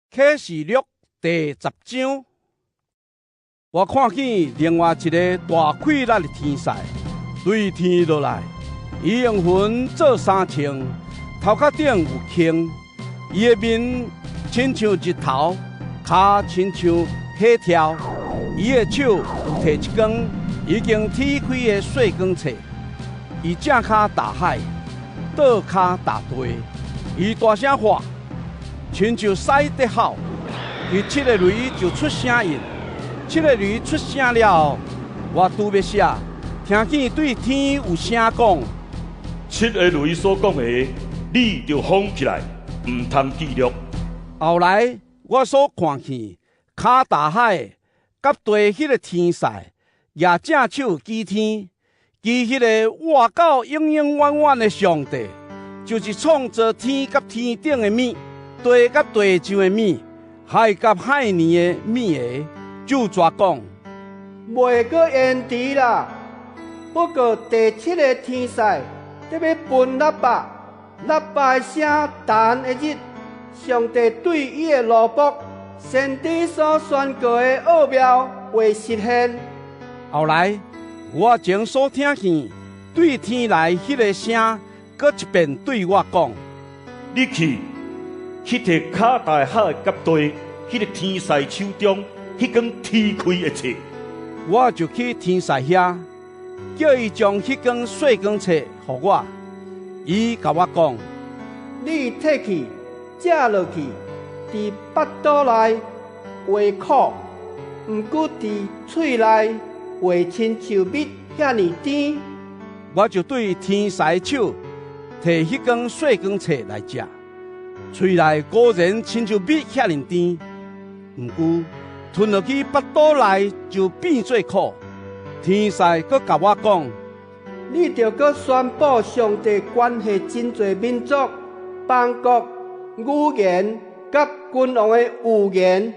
启示录第10章，我看见另外一个大溃烂的天使对天落来，伊用云做衫穿，头壳顶有孔，伊的面亲像日头，脚亲像火条，伊的手有摕一根已经铁开的细光册，伊正脚踏海，倒脚踏地，伊大声喊，亲像狮在吼。伊7个雷就出声音，7个雷出声了后，我拄要写，听见对天有声讲：7个雷所讲的，你就封起来，唔通记录。后来我所看见脚踏海甲地迄个天使，也正手举天，举迄个活到永永远远的上帝，就是创造天甲天顶的物，地甲地上的物。海甲海面的物个，就抓讲，袂阁延迟啦。不过第7个天使得要分喇叭，喇叭的声弹的日，上帝对伊的奴仆先知所宣告的奥妙会实现。后来我前所听见对天来迄个声，搁一遍对我讲：你去摕脚踏海甲地，迄个天使手中迄根铁开的册。我就去天使遐，叫伊将迄根细光册互我。伊甲我讲：你摕去，食落去，伫腹肚内会苦，毋过伫喙内会亲像蜜遐尼甜。我就对天使手摕迄根细光册来食，喙内果然亲像蜜遐尼甜，毋过吞落去腹肚内就变做苦。天使阁甲我讲：你着阁宣布上帝关系真侪民族、邦国、语言甲君王的预言。